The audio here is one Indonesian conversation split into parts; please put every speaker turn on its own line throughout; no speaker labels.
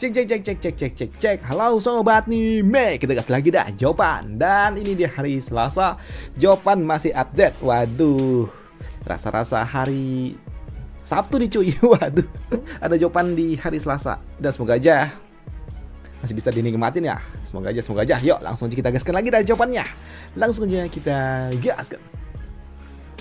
Cek. Halo sobat Nime, kita gas lagi dah jawaban. Dan ini di hari Selasa, jawaban masih update. Waduh, rasa-rasa hari Sabtu nih cuy. Waduh, ada jawaban di hari Selasa. Dan semoga aja masih bisa dinikmatin ya. Semoga aja. Yuk langsung aja kita gaskan lagi dah jawabannya. Langsung aja kita gaskan.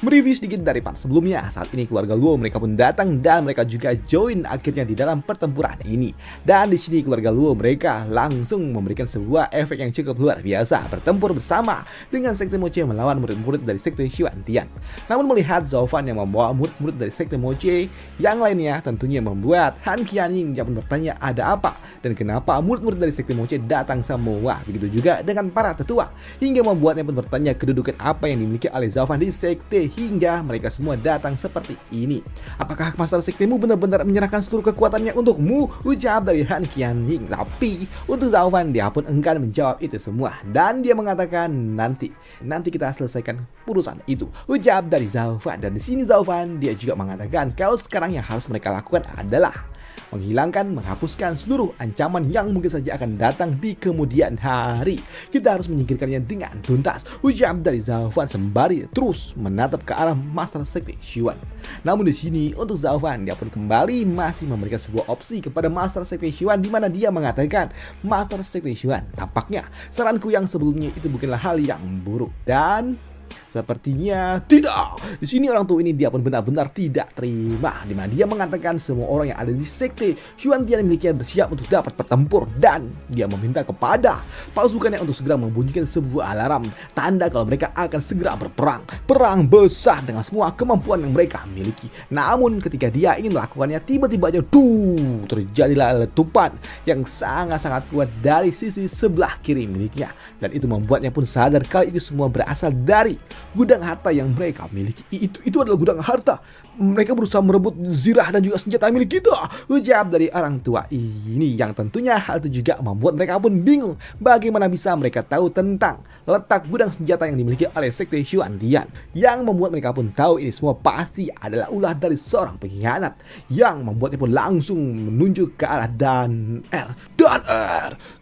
Mereview sedikit dari part sebelumnya. Saat ini keluarga Luo mereka pun datang dan mereka juga join akhirnya di dalam pertempuran ini. Dan di sini keluarga Luo mereka langsung memberikan sebuah efek yang cukup luar biasa, bertempur bersama dengan sekte Moche melawan murid-murid dari sekte Xuantian. Namun melihat Zhao Fan yang membawa murid-murid dari sekte Moche yang lainnya, tentunya membuat Han Qianying yang pun bertanya ada apa dan kenapa murid-murid dari sekte Moche datang semua. Begitu juga dengan para tetua, hingga membuatnya pun bertanya kedudukan apa yang dimiliki oleh Zhao Fan di sekte, hingga mereka semua datang seperti ini. Apakah master sektemu benar-benar menyerahkan seluruh kekuatannya untukmu? Ucap dari Han Qianying. Tapi untuk Zhao Fan dia pun enggan menjawab itu semua, dan dia mengatakan nanti kita selesaikan urusan itu. Ucap dari Zhao Fan. Dan di sini Zhao Fan dia juga mengatakan kalau sekarang yang harus mereka lakukan adalah menghapuskan seluruh ancaman yang mungkin saja akan datang di kemudian hari. Kita harus menyingkirkannya dengan tuntas. Ucap dari Zhao Fan sembari terus menatap ke arah Master Sekte Xuan. Namun di sini untuk Zhao Fan dia pun kembali masih memberikan sebuah opsi kepada Master Sekte Xuan, di mana dia mengatakan Master Sekte Xuan, tampaknya saranku yang sebelumnya itu bukanlah hal yang buruk. Dan sepertinya tidak. Di sini orang tua ini dia pun benar-benar tidak terima, di mana dia mengatakan semua orang yang ada di sekte Xuantian milikinya bersiap untuk dapat bertempur, dan dia meminta kepada pasukannya untuk segera membunyikan sebuah alarm tanda kalau mereka akan segera perang besar dengan semua kemampuan yang mereka miliki. Namun ketika dia ingin melakukannya, tiba-tiba aja terjadilah letupan yang sangat-sangat kuat dari sisi sebelah kiri miliknya, dan itu membuatnya pun sadar kalau itu semua berasal dari gudang harta yang mereka miliki. Itu adalah gudang harta. Mereka berusaha merebut zirah dan juga senjata milik kita. Ucap dari orang tua ini, yang tentunya hal itu juga membuat mereka pun bingung bagaimana bisa mereka tahu tentang letak gudang senjata yang dimiliki oleh sekte Xuantian. Yang membuat mereka pun tahu ini semua pasti adalah ulah dari seorang pengkhianat, yang membuatnya pun langsung menunjuk ke arah Dan Er.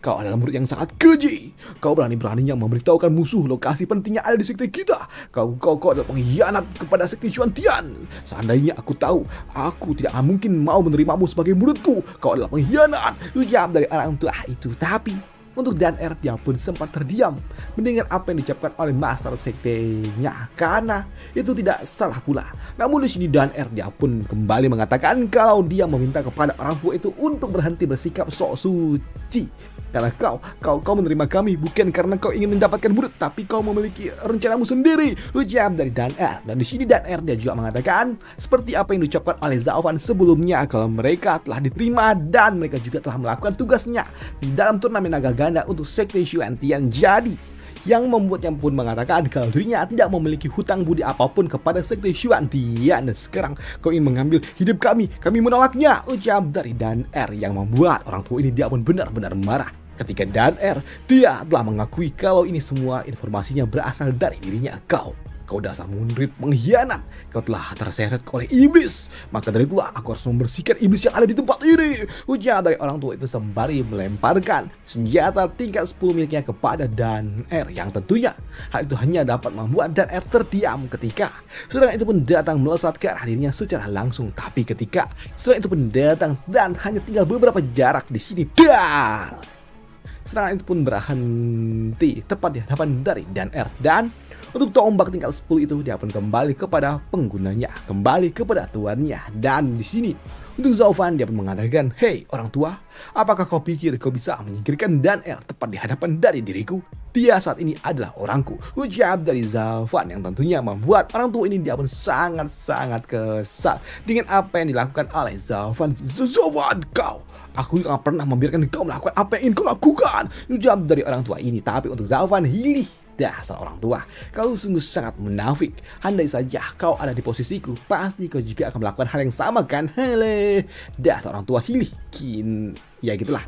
Kau adalah murid yang sangat keji. Kau berani-beraninya memberitahukan musuh lokasi pentingnya ada di sekte kita. Kau adalah pengkhianat kepada sekte Xuantian. Seandainya aku tahu, aku tidak mungkin mau menerimamu sebagai muridku. Kau adalah pengkhianat. Ucap dari orang tua itu. Tapi untuk Dan Er dia pun sempat terdiam mendengar apa yang diucapkan oleh master sektenya, karena itu tidak salah pula. Namun di sini Dan Er dia pun kembali mengatakan kalau dia meminta kepada orang tua itu untuk berhenti bersikap sok suci, karena kau menerima kami bukan karena kau ingin mendapatkan murid, tapi kau memiliki rencanamu sendiri. Ucap dari Dan Er. Dan di sini Dan Er dia juga mengatakan seperti apa yang diucapkan oleh Zhao Fan sebelumnya, kalau mereka telah diterima dan mereka juga telah melakukan tugasnya di dalam turnamen naga ganda untuk sekte Xuantian. Jadi yang membuatnya pun mengatakan kalau dirinya tidak memiliki hutang budi apapun kepada sekte Xuantian, dan sekarang kau ingin mengambil hidup kami menolaknya. Ucap dari Dan Er yang membuat orang tua ini dia pun benar-benar marah ketika Dan Er dia telah mengakui kalau ini semua informasinya berasal dari dirinya. Kau dasar murid pengkhianat, kau telah terseret oleh iblis. Maka dari itulah aku harus membersihkan iblis yang ada di tempat ini. Ujar dari orang tua itu sembari melemparkan senjata tingkat 10 miliknya kepada Dan Er, yang tentunya hal itu hanya dapat membuat Dan Er terdiam ketika serangan itu pun datang melesat ke arah dirinya secara langsung. Tapi ketika serangan itu pun datang dan hanya tinggal beberapa jarak di sini, serangan itu pun berhenti tepat di hadapan dari Dan Er. Dan untuk tombak tingkat 10 itu dia pun kembali kepada penggunanya, kembali kepada tuannya. Dan di sini untuk Zhao Fan dia pun mengatakan, "Hei orang tua, apakah kau pikir kau bisa menyingkirkan Dan Er tepat di hadapan dari diriku? Dia saat ini adalah orangku." Ucap dari Zhao Fan yang tentunya membuat orang tua ini dia pun sangat-sangat kesal dengan apa yang dilakukan oleh Zhao Fan. "Zhao Fan, aku tidak pernah membiarkan kau melakukan apa yang ingin kau lakukan." Ucap dari orang tua ini. Tapi untuk Zhao Fan, hilih, dasar orang tua, kau sungguh sangat munafik. Andai saja kau ada di posisiku, pasti kau juga akan melakukan hal yang sama kan? Hele, dasar orang tua hilih. Ya gitulah.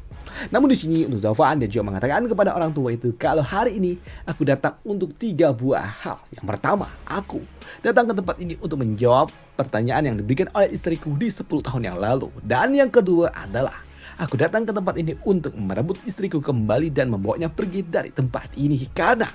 Namun di sini untuk Zhao Fan dia juga mengatakan kepada orang tua itu kalau hari ini aku datang untuk 3 buah hal. Yang pertama, aku datang ke tempat ini untuk menjawab pertanyaan yang diberikan oleh istriku di 10 tahun yang lalu. Dan yang kedua adalah Aku datang ke tempat ini untuk merebut istriku kembali dan membawanya pergi dari tempat ini karena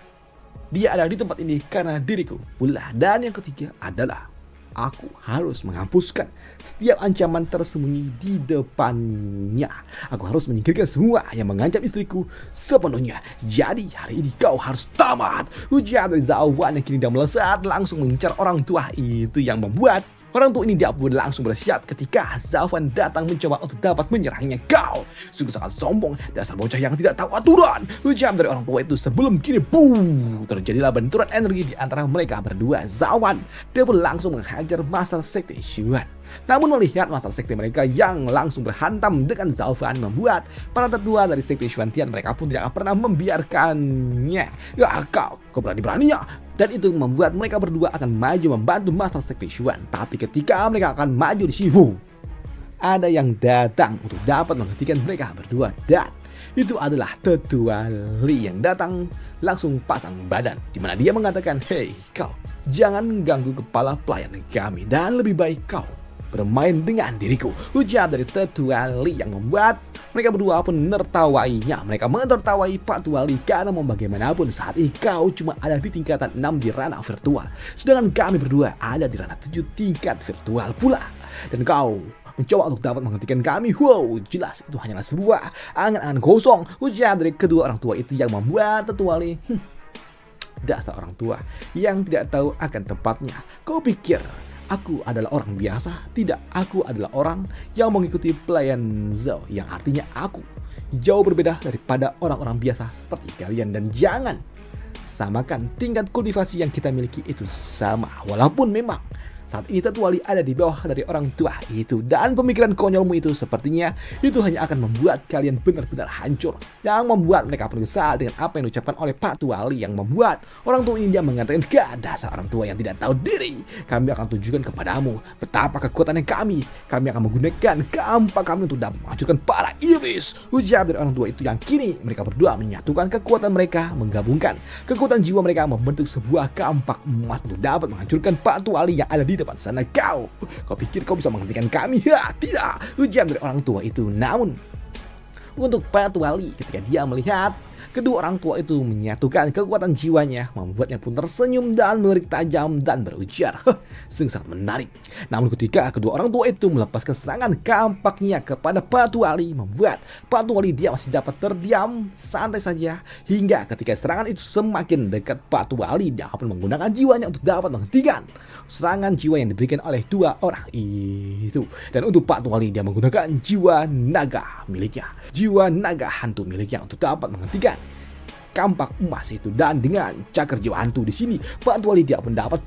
dia ada di tempat ini karena diriku pula. Dan yang ketiga adalah aku harus menghapuskan setiap ancaman tersembunyi di depannya. Aku harus menyingkirkan semua yang mengancam istriku sepenuhnya. Jadi hari ini kau harus tamat. Ujar dari Zaowan yang kini dah melesat langsung mengincar orang tua itu, yang membuat orang tua ini dia pun langsung bersiap ketika Zaowan datang mencoba untuk dapat menyerangnya. Kau sungguh sangat sombong, dasar bocah yang tidak tahu aturan. Ujar dari orang tua itu sebelum kini terjadilah benturan energi di antara mereka berdua. Zaowan dia pun langsung menghajar Master Sekte Xuan. Namun melihat Master Sekte mereka yang langsung berhantam dengan Zaowan membuat para tetua dari Sekte Xuantian mereka pun tidak pernah membiarkannya. Ya kau berani-beraninya. Dan itu membuat mereka berdua akan maju membantu Master Sekte Xuan. Tapi ketika mereka akan maju di sini, ada yang datang untuk dapat menghentikan mereka berdua. Dan itu adalah Tetua Li yang datang langsung pasang badan, dimana dia mengatakan, "Hei kau, jangan mengganggu kepala pelayan kami dan lebih baik kau bermain dengan diriku." Ujar dari Tetua Li yang membuat mereka berdua pun menertawainya. Mereka menertawai Pak Tua Li karena mau bagaimanapun saat ini kau cuma ada di tingkatan 6 di ranah virtual, sedangkan kami berdua ada di ranah 7 tingkat virtual pula. Dan kau mencoba untuk dapat menghentikan kami. Wow, jelas itu hanyalah sebuah angan-angan kosong. Ujar dari kedua orang tua itu yang membuat Tetua Li, dasar orang tua yang tidak tahu akan tempatnya. Kau pikir aku adalah orang biasa? Tidak, aku adalah orang yang mengikuti pelayan Zhao, yang artinya aku jauh berbeda daripada orang-orang biasa seperti kalian. Dan jangan samakan tingkat kultivasi yang kita miliki itu sama. Walaupun memang saat ini Tetua Li ada di bawah dari orang tua itu, dan pemikiran konyolmu itu sepertinya itu hanya akan membuat kalian benar-benar hancur, yang membuat mereka pun kesal dengan apa yang diucapkan oleh Pak Tua Li, yang membuat orang tua ini dia mengatakan, "Gak, dasar orang tua yang tidak tahu diri. Kami akan tunjukkan kepadamu betapa kekuatannya kami. Kami akan menggunakan kampak kami untuk dapat menghancurkan para iblis." Ujar dari orang tua itu yang kini mereka berdua menyatukan kekuatan mereka, menggabungkan kekuatan jiwa mereka membentuk sebuah kampak emas untuk dapat menghancurkan Pak Tua Li yang ada di depan sana. Kau pikir kau bisa menghentikan kami? Ya, tidak, ujar dari orang tua itu. Namun untuk Pak Tua Li ketika dia melihat kedua orang tua itu menyatukan kekuatan jiwanya, membuatnya pun tersenyum dan melirik tajam dan berujar, sungguh sangat menarik. Namun ketika kedua orang tua itu melepaskan serangan kampaknya kepada Pak Tua Li, membuat Pak Tua Li dia masih dapat terdiam santai saja, hingga ketika serangan itu semakin dekat, Pak Tua Li dia pun menggunakan jiwanya untuk dapat menghentikan serangan jiwa yang diberikan oleh dua orang itu. Dan untuk Pak Tua Li dia menggunakan jiwa naga miliknya, jiwa naga hantu miliknya untuk dapat menghentikan kampak emas itu. Dan dengan cakar jiwa hantu di sini, Pak Tua Li dia pun dapat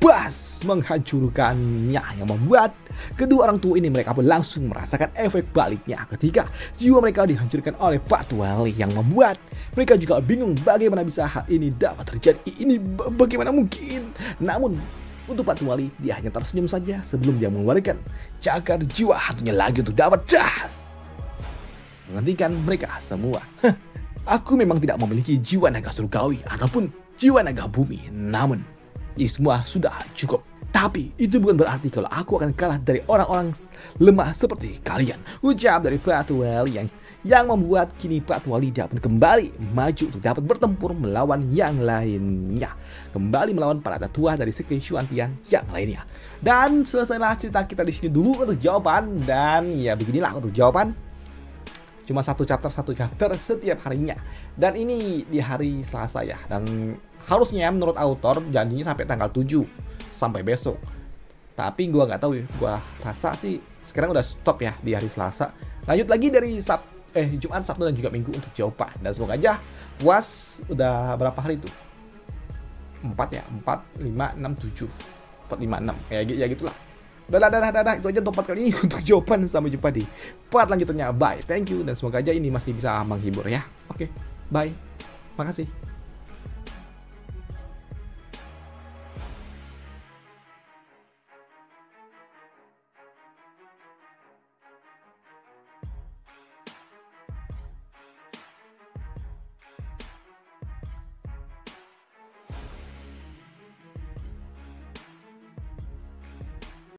menghancurkannya, yang membuat kedua orang tua ini mereka pun langsung merasakan efek baliknya ketika jiwa mereka dihancurkan oleh Pak Tua Li, yang membuat mereka juga bingung bagaimana bisa hal ini dapat terjadi. Ini bagaimana mungkin? Namun untuk Pak Tua Li dia hanya tersenyum saja sebelum dia mengeluarkan cakar jiwa hantunya lagi untuk dapat menghentikan mereka semua. Aku memang tidak memiliki jiwa naga surgawi ataupun jiwa naga bumi, namun ini semua sudah cukup. Tapi itu bukan berarti kalau aku akan kalah dari orang-orang lemah seperti kalian. Ucap dari Pak Tua Li yang membuat kini Pak Tua Li pun kembali maju untuk dapat bertempur melawan yang lainnya, kembali melawan para tetua dari Sekte Xuantian yang lainnya. Dan selesailah cerita kita di sini dulu untuk jawaban. Dan ya beginilah untuk jawaban. Cuma satu chapter setiap harinya. Dan ini di hari Selasa ya. Dan harusnya menurut author janjinya sampai tanggal 7, sampai besok. Tapi gua nggak tahu ya. Gua rasa sih sekarang udah stop ya di hari Selasa. Lanjut lagi dari Jumat, Sabtu, dan juga Minggu untuk jawaban. Dan semoga aja puas. Udah berapa hari itu? 4 ya? 4, 5, 6, 7 4, 5, 6 ya gitulah. Dadah, itu aja untuk part kali ini untuk jawaban. Sampai jumpa di part lanjutnya. Bye, thank you, dan semoga aja ini masih bisa menghibur ya. Oke, bye, makasih.